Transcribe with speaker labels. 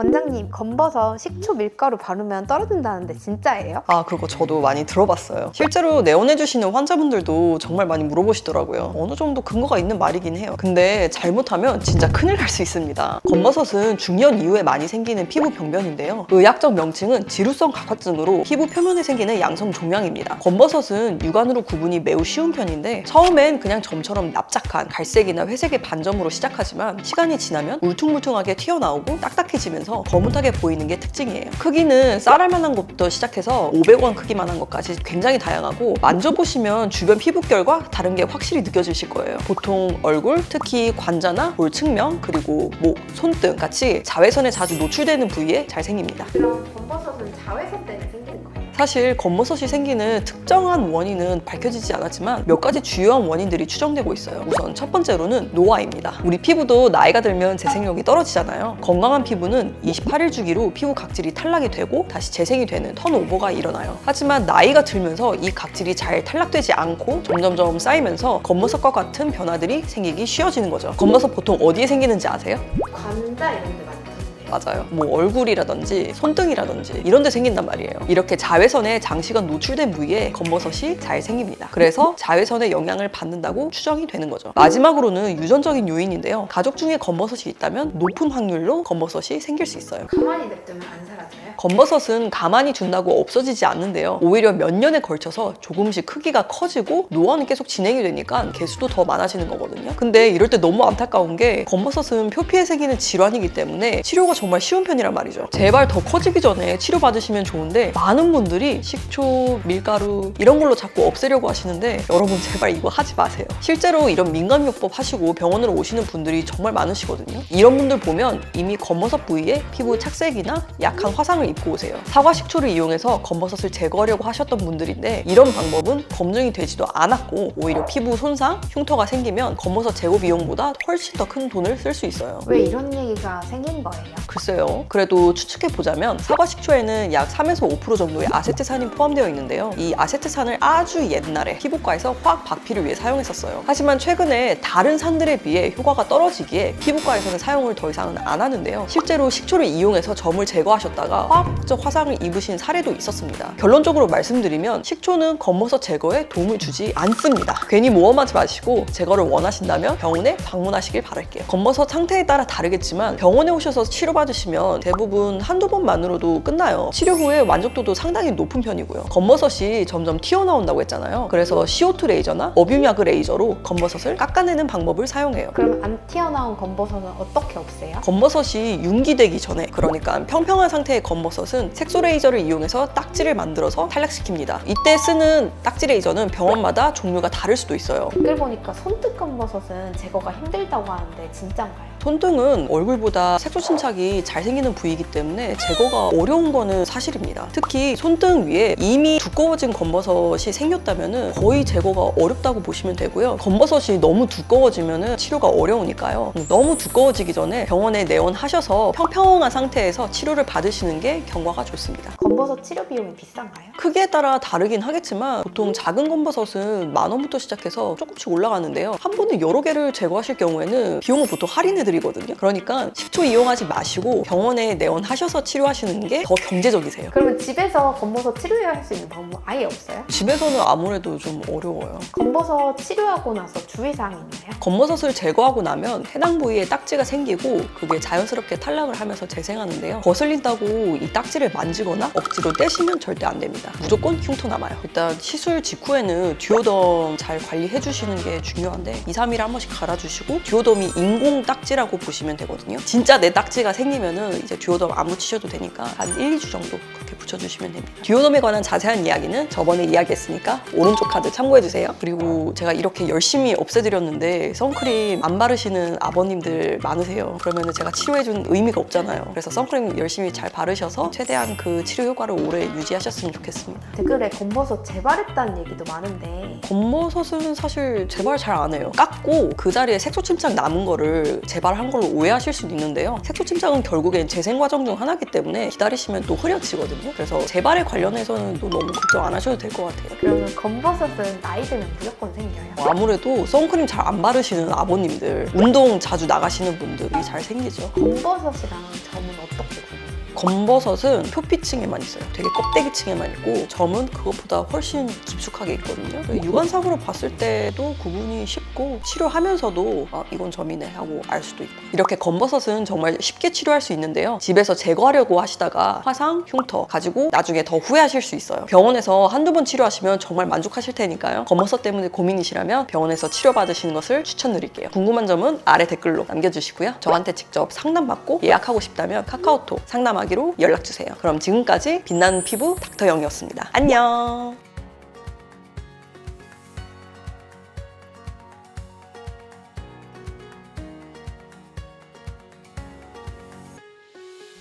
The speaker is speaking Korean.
Speaker 1: 원장님, 검버섯 식초 밀가루 바르면 떨어진다는데 진짜예요?
Speaker 2: 그거 저도 많이 들어봤어요. 실제로 내원해주시는 환자분들도 정말 많이 물어보시더라고요. 어느 정도 근거가 있는 말이긴 해요. 근데 잘못하면 진짜 큰일 날 수 있습니다. 검버섯은 중년 이후에 많이 생기는 피부 병변인데요. 의학적 명칭은 지루성 각화증으로 피부 표면에 생기는 양성 종양입니다. 검버섯은 육안으로 구분이 매우 쉬운 편인데 처음엔 그냥 점처럼 납작한 갈색이나 회색의 반점으로 시작하지만 시간이 지나면 울퉁불퉁하게 튀어나오고 딱딱해지면서 거뭇하게 보이는 게 특징이에요. 크기는 쌀알만한 것부터 시작해서 500원 크기만한 것까지 굉장히 다양하고 만져보시면 주변 피부결과 다른 게 확실히 느껴지실 거예요. 보통 얼굴, 특히 관자나 볼 측면, 그리고 목, 손등 같이 자외선에 자주 노출되는 부위에 잘 생깁니다.
Speaker 1: 그럼 검버섯은 자외선 때문에 생기는 거예요?
Speaker 2: 사실 검버섯이 생기는 특정한 원인은 밝혀지지 않았지만 몇 가지 주요한 원인들이 추정되고 있어요. 우선 첫 번째로는 노화입니다. 우리 피부도 나이가 들면 재생력이 떨어지잖아요. 건강한 피부는 28일 주기로 피부 각질이 탈락이 되고 다시 재생이 되는 턴오버가 일어나요. 하지만 나이가 들면서 이 각질이 잘 탈락되지 않고 점점점 쌓이면서 검버섯과 같은 변화들이 생기기 쉬워지는 거죠. 검버섯 보통 어디에 생기는지 아세요?
Speaker 1: 관자 이런 데 많이 드는데요.
Speaker 2: 맞아요. 뭐 얼굴이라든지 손등이라든지 이런 데 생긴단 말이에요. 이렇게 자외선에 장시간 노출된 부위에 검버섯이 잘 생깁니다. 그래서 자외선의 영향을 받는다고 추정이 되는 거죠. 마지막으로는 유전적인 요인인데요. 가족 중에 검버섯이 있다면 높은 확률로 검버섯이 생길 수 있어요.
Speaker 1: 가만히 냅두면 안 사라져요?
Speaker 2: 검버섯은 가만히 둔다고 없어지지 않는데요. 오히려 몇 년에 걸쳐서 조금씩 크기가 커지고 노화는 계속 진행이 되니까 개수도 더 많아지는 거거든요. 근데 이럴 때 너무 안타까운 게 검버섯은 표피에 생기는 질환이기 때문에 치료가 정말 쉬운 편이란 말이죠. 제발 더 커지기 전에 치료받으시면 좋은데 많은 분들이 식초, 밀가루 이런 걸로 자꾸 없애려고 하시는데 여러분 제발 이거 하지 마세요. 실제로 이런 민감요법 하시고 병원으로 오시는 분들이 정말 많으시거든요. 이런 분들 보면 이미 검버섯 부위에 피부 착색이나 약한 화상을 입고 오세요. 사과 식초를 이용해서 검버섯을 제거하려고 하셨던 분들인데 이런 방법은 검증이 되지도 않았고 오히려 피부 손상, 흉터가 생기면 검버섯 제거 비용보다 훨씬 더 큰 돈을 쓸 수 있어요.
Speaker 1: 왜 이런 얘기가 생긴 거예요?
Speaker 2: 글쎄요. 그래도 추측해보자면 사과 식초에는 약 3에서 5% 정도의 아세트산이 포함되어 있는데요. 이 아세트산을 아주 옛날에 피부과에서 화학 박피를 위해 사용했었어요. 하지만 최근에 다른 산들에 비해 효과가 떨어지기에 피부과에서는 사용을 더 이상은 안 하는데요. 실제로 식초를 이용해서 점을 제거하셨다가 화학적 화상을 입으신 사례도 있었습니다. 결론적으로 말씀드리면 식초는 검버섯 제거에 도움을 주지 않습니다. 괜히 모험하지 마시고 제거를 원하신다면 병원에 방문하시길 바랄게요. 검버섯 상태에 따라 다르겠지만 병원에 오셔서 치료받으시면 대부분 한두 번만으로도 끝나요. 치료 후에 만족도도 상당히 높은 편이고요. 검버섯이 점점 튀어나온다고 했잖아요. 그래서 CO2 레이저나 어뷸야그 레이저로 검버섯을 깎아내는 방법을 사용해요.
Speaker 1: 그럼 안 튀어나온 검버섯은 어떻게 없애요?
Speaker 2: 검버섯이 융기되기 전에, 그러니까 평평한 상태의 검버섯은 색소 레이저를 이용해서 딱지를 만들어서 탈락시킵니다. 이때 쓰는 딱지 레이저는 병원마다 종류가 다를 수도 있어요.
Speaker 1: 댓글 보니까 손등 검버섯은 제거가 힘들다고 하는데 진짠가요?
Speaker 2: 손등은 얼굴보다 색소 침착이 잘 생기는 부위이기 때문에 제거가 어려운 거는 사실입니다. 특히 손등 위에 이미 두꺼워진 검버섯이 생겼다면 거의 제거가 어렵다고 보시면 되고요. 검버섯이 너무 두꺼워지면 치료가 어려우니까요. 너무 두꺼워지기 전에 병원에 내원하셔서 평평한 상태에서 치료를 받으시는 게 경과가 좋습니다.
Speaker 1: 검버섯 치료 비용이 비싼가요?
Speaker 2: 크기에 따라 다르긴 하겠지만 보통 작은 검버섯은 10,000원부터 시작해서 조금씩 올라가는데요. 한 번에 여러 개를 제거하실 경우에는 비용을 보통 할인해드리거든요. 그러니까 식초 이용하지 마시고 병원에 내원하셔서 치료하시는 게 더 경제적이세요.
Speaker 1: 그러면 집에서 검버섯 치료할 수 있는 방법 아예 없어요?
Speaker 2: 집에서는 아무래도 좀 어려워요.
Speaker 1: 검버섯 치료하고 나서 주의사항이 있나요?
Speaker 2: 검버섯을 제거하고 나면 해당 부위에 딱지가 생기고 그게 자연스럽게 탈락을 하면서 재생하는데요. 거슬린다고 이 딱지를 만지거나 억지로 떼시면 절대 안 됩니다. 무조건 흉터 남아요. 일단 시술 직후에는 듀오덤 잘 관리해 주시는 게 중요한데 2, 3일에 한 번씩 갈아주시고 듀오덤이 인공 딱지라고 보시면 되거든요. 진짜 내 딱지가 생기면은 이제 듀오덤 안 붙이셔도 되니까 한 1, 2주 정도 그렇게 붙여주시면 됩니다. 듀오덤에 관한 자세한 이야기는 저번에 이야기했으니까 오른쪽 카드 참고해주세요. 그리고 제가 이렇게 열심히 없애드렸는데 선크림 안 바르시는 아버님들 많으세요. 그러면 제가 치료해준 의미가 없잖아요. 그래서 선크림 열심히 잘 바르셔서 최대한 그 치료 효과를 오래 유지하셨으면 좋겠습니다.
Speaker 1: 댓글에 검버섯 재발했다는 얘기도 많은데
Speaker 2: 검버섯은 사실 재발 잘 안 해요. 깎고 그 자리에 색소 침착 남은 거를 재발한 걸로 오해하실 수도 있는데요. 색소 침착은 결국엔 재생 과정 중 하나이기 때문에 기다리시면 또 흐려지거든요. 그래서 재발에 관련해서는 또 너무 걱정 안 하셔도 될 것 같아요.
Speaker 1: 그러면 검버섯은 나이 들면 무조건 생겨요?
Speaker 2: 아무래도 선크림 잘 안 바르시는 아버님들, 운동 자주 나가시는 분들이 잘 생기죠.
Speaker 1: 검버섯이랑 점은 어떻게 구분해요?
Speaker 2: 검버섯은 표피층에만 있어요. 되게 껍데기층에만 있고 점은 그것보다 훨씬 깊숙하게 있거든요. 육안상으로 봤을 때도 구분이 쉽고 치료하면서도 아, 이건 점이네 하고 알 수도 있고. 이렇게 검버섯은 정말 쉽게 치료할 수 있는데요. 집에서 제거하려고 하시다가 화상, 흉터 가지고 나중에 더 후회하실 수 있어요. 병원에서 한두 번 치료하시면 정말 만족하실 테니까요. 검버섯 때문에 고민이시라면 병원에서 치료받으시는 것을 추천드릴게요. 궁금한 점은 아래 댓글로 남겨주시고요. 저한테 직접 상담받고 예약하고 싶다면 카카오톡 상담하기로 연락주세요. 그럼 지금까지 빛나는 피부 닥터 영이었습니다. 안녕.